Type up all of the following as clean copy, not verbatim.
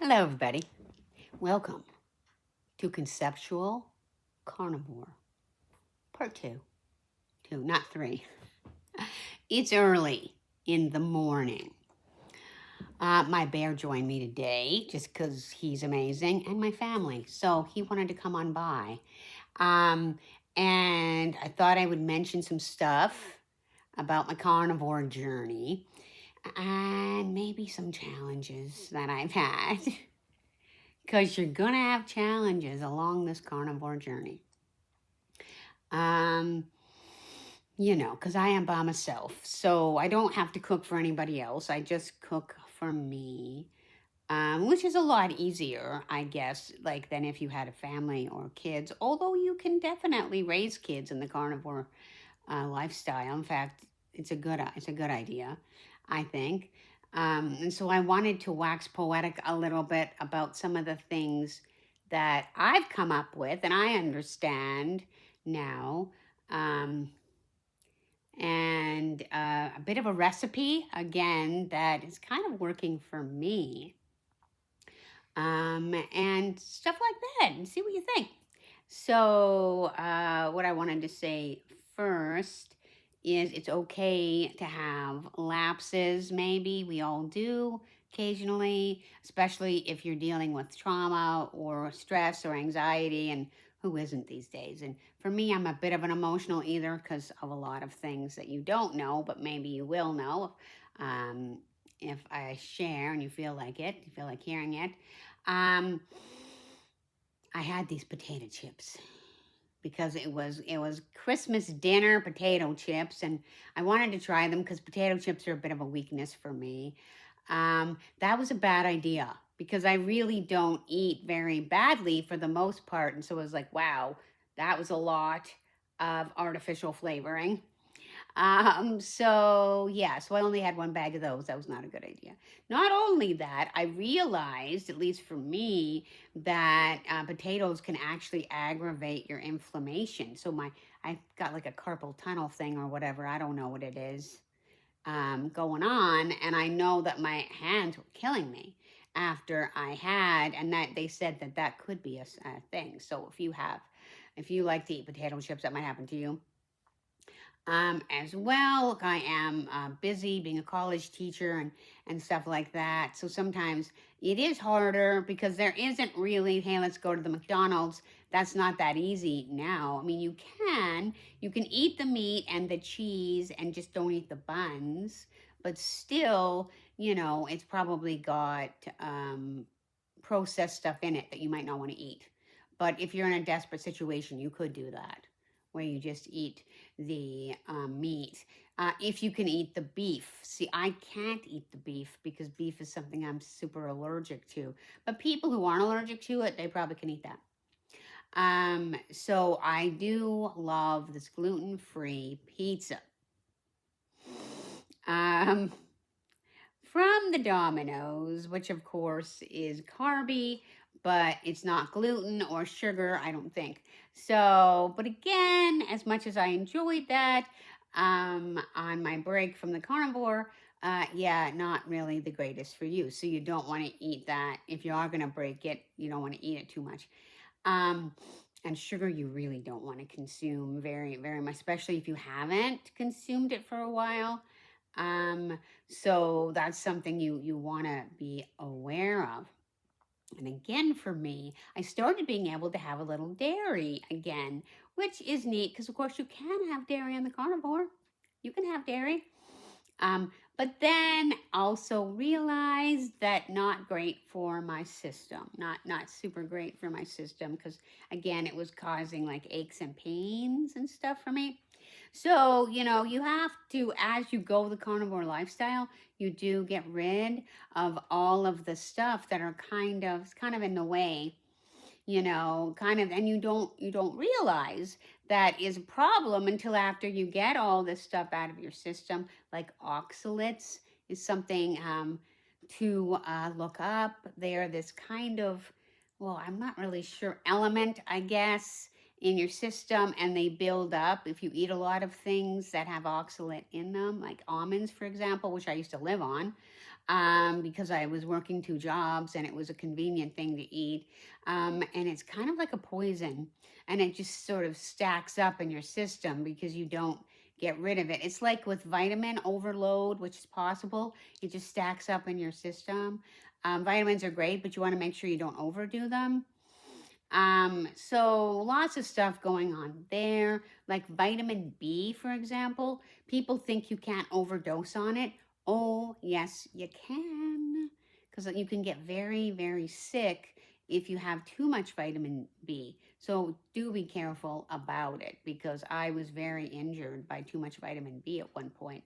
Hello, everybody. Welcome to Conceptual Carnivore, Part 2. Two, not 3. It's early in the morning. My bear joined me today just because he's amazing and my family. So he wanted to come on by. Um, and I thought I would mention some stuff about my carnivore journey and maybe some challenges that I've had. Because you're going to have challenges along this carnivore journey. Um, because I am by myself. So I don't have to cook for anybody else. I just cook for me, which is a lot easier, I guess, like than if you had a family or kids. Although you can definitely raise kids in the carnivore lifestyle. In fact, it's a good idea, I think. And so I wanted to wax poetic a little bit about some of the things that I've come up with and I understand now. Um, and a bit of a recipe again that is kind of working for me, and stuff like that, and see what you think. So, what I wanted to say first is it's okay to have lapses, maybe. We all do occasionally, especially if you're dealing with trauma or stress or anxiety, and who isn't these days? And for me, I'm a bit of an emotional either because of a lot of things that you don't know, but maybe you will know um, if I share and you feel like it, you feel like hearing it. Um, I had these potato chips because it was Christmas dinner potato chips, and I wanted to try them because potato chips are a bit of a weakness for me. That was a bad idea because I really don't eat very badly for the most part, and so I was like, wow, that was a lot of artificial flavoring. So yeah, so I only had one bag of those. That was not a good idea. Not only that, I realized, at least for me, that potatoes can actually aggravate your inflammation. So I got like a carpal tunnel thing or whatever. I don't know what it is going on, and I know that my hands were killing me after I had, and that they said that that could be a thing. So if you like to eat potato chips, that might happen to you. As well, I am busy being a college teacher and stuff like that. So sometimes it is harder because there isn't really, hey, let's go to the McDonald's. That's not that easy now. I mean, you can eat the meat and the cheese and just don't eat the buns, but still, it's probably got processed stuff in it that you might not want to eat. But if you're in a desperate situation, you could do that, where you just eat the meat. If you can eat the beef. See, I can't eat the beef because beef is something I'm super allergic to. But people who aren't allergic to it, they probably can eat that. So I do love this gluten-free pizza. Um, from the Domino's, which of course is carby, but it's not gluten or sugar, I don't think. So, but again, as much as I enjoyed that on my break from the carnivore, yeah, not really the greatest for you. So you don't want to eat that. If you are going to break it, you don't want to eat it too much. Um, and sugar, you really don't want to consume very, very much, especially if you haven't consumed it for a while. Um, so that's something you want to be aware of. And again, for me, I started being able to have a little dairy again, which is neat because, of course, you can have dairy on the carnivore. You can have dairy. But then also realized that not great for my system, not super great for my system because again, it was causing like aches and pains and stuff for me. So, you have to, as you go the carnivore lifestyle, you do get rid of all of the stuff that are kind of in the way, kind of, and you don't realize that is a problem until after you get all this stuff out of your system. Like oxalates is something to look up. They're this kind of, well, I'm not really sure, element, I guess, in your system, and they build up if you eat a lot of things that have oxalate in them, like almonds, for example, which I used to live on. because I was working 2 jobs and it was a convenient thing to eat. And it's kind of like a poison, and it just sort of stacks up in your system because you don't get rid of it. It's like with vitamin overload, which is possible, it just stacks up in your system. Vitamins are great, but you want to make sure you don't overdo them. So lots of stuff going on there, like vitamin B, for example. People think you can't overdose on it. Oh, yes, you can, because you can get very, very sick if you have too much vitamin B. So do be careful about it, because I was very injured by too much vitamin B at one point.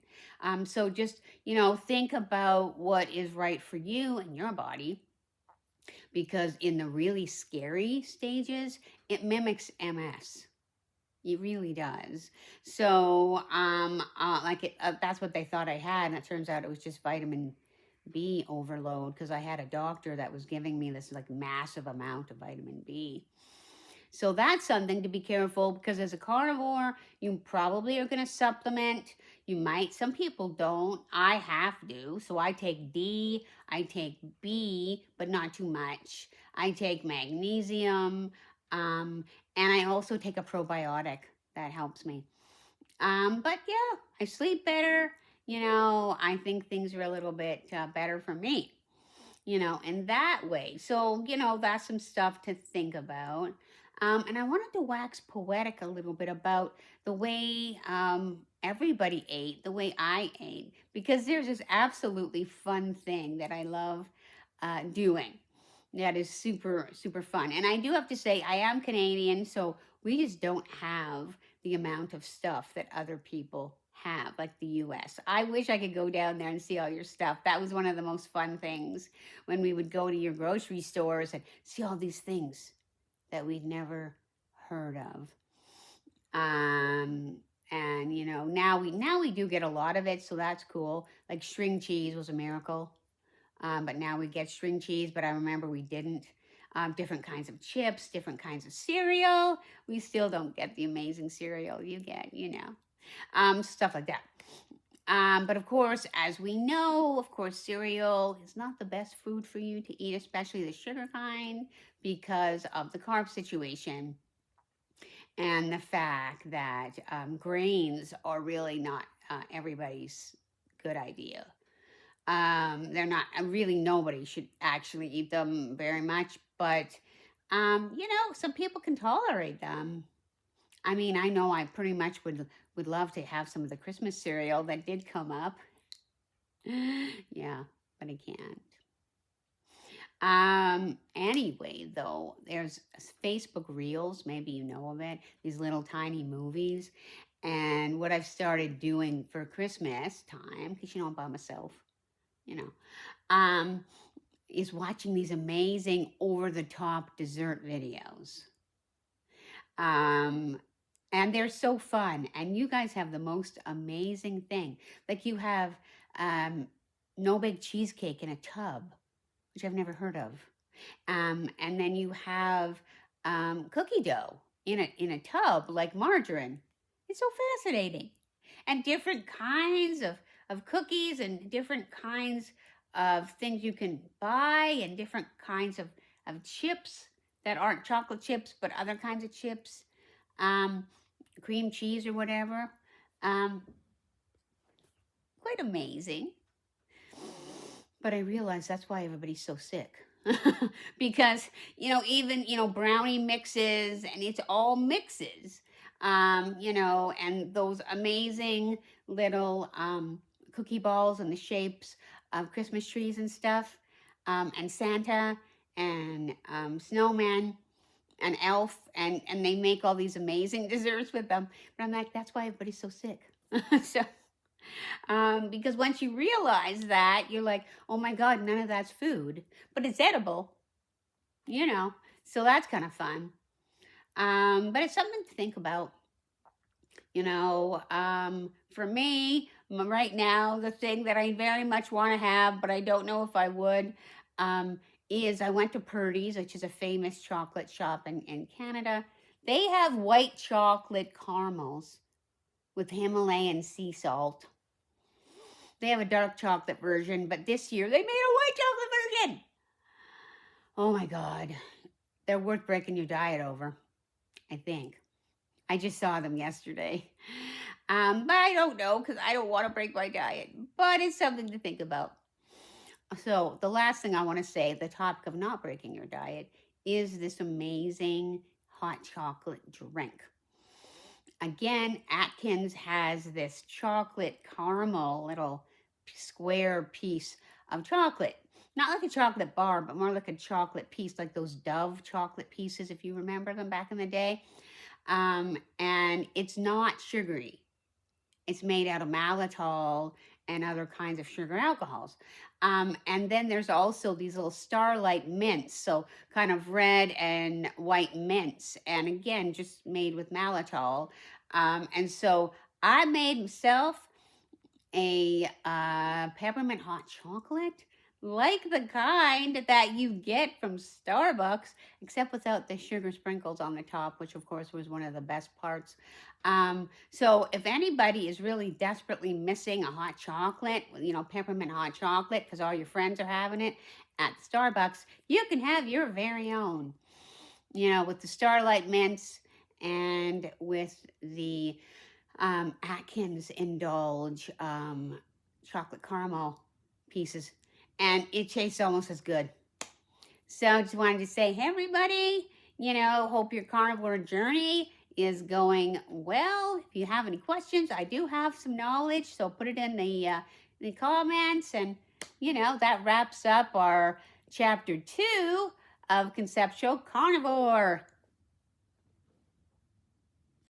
So just, think about what is right for you and your body, because in the really scary stages, it mimics MS. It really does. So, that's what they thought I had, and it turns out it was just vitamin B overload, because I had a doctor that was giving me this like massive amount of vitamin B. So that's something to be careful, because as a carnivore, you probably are going to supplement. You might, some people don't. I have to. So I take D, I take B, but not too much. I take magnesium, and I also take a probiotic that helps me. But yeah, I sleep better. I think things are a little bit better for me, in that way. So, that's some stuff to think about. And I wanted to wax poetic a little bit about the way everybody ate, the way I ate, because there's this absolutely fun thing that I love doing. That is super, super fun. And I do have to say, I am Canadian, so we just don't have the amount of stuff that other people have, like the US. I wish I could go down there and see all your stuff. That was one of the most fun things, when we would go to your grocery stores and see all these things that we'd never heard of. And now we do get a lot of it, so that's cool. Like string cheese was a miracle. But now we get string cheese, but I remember we didn't. Different kinds of chips, different kinds of cereal. We still don't get the amazing cereal you get, stuff like that. But of course, as we know, of course, cereal is not the best food for you to eat, especially the sugar kind, because of the carb situation and the fact that grains are really not everybody's good idea. They're not, really, nobody should actually eat them very much, but, some people can tolerate them. I mean, I know I pretty much would love to have some of the Christmas cereal that did come up. Yeah, but I can't. Anyway, though, there's Facebook Reels, maybe you know of it, these little tiny movies. And what I've started doing for Christmas time, because I'm by myself, you know, um, is watching these amazing over the top dessert videos. Um, and they're so fun. And you guys have the most amazing thing. Like you have um, no bake cheesecake in a tub, which I've never heard of. And then you have cookie dough in a tub like margarine. It's so fascinating, and different kinds of cookies and different kinds of things you can buy, and different kinds of chips that aren't chocolate chips but other kinds of chips, um, cream cheese or whatever. Um, Quite amazing. But I realize that's why everybody's so sick. Because, even, brownie mixes, and it's all mixes, and those amazing little cookie balls in the shapes of Christmas trees and stuff, and Santa and snowman and elf, and they make all these amazing desserts with them. But I'm like, that's why everybody's so sick. So because once you realize that, you're like, oh my God, none of that's food, but it's edible, you know. So that's kind of fun. But it's something to think about, For me, right now, the thing that I very much want to have, but I don't know if I would, is I went to Purdy's, which is a famous chocolate shop in Canada. They have white chocolate caramels with Himalayan sea salt. They have a dark chocolate version, but this year they made a white chocolate version. Oh my God. They're worth breaking your diet over, I think. I just saw them yesterday. But I don't know because I don't want to break my diet. But it's something to think about. So, the last thing I want to say, the topic of not breaking your diet, is this amazing hot chocolate drink. Again, Atkins has this chocolate caramel little square piece of chocolate. Not like a chocolate bar, but more like a chocolate piece, like those Dove chocolate pieces, if you remember them back in the day. And it's not sugary. It's made out of maltitol and other kinds of sugar alcohols. And then there's also these little starlight mints, so kind of red and white mints, and again, just made with maltitol. And so I made myself a peppermint hot chocolate, like the kind that you get from Starbucks, except without the sugar sprinkles on the top, which of course was one of the best parts. So if anybody is really desperately missing a hot chocolate, peppermint hot chocolate, because all your friends are having it at Starbucks, you can have your very own, with the Starlight mints and with the Atkins Endulge chocolate caramel pieces, and it tastes almost as good. So I just wanted to say, hey everybody, hope your carnivore journey is going well. If you have any questions, I do have some knowledge, so put it in the comments, and that wraps up our chapter 2 of Conceptual Carnivore.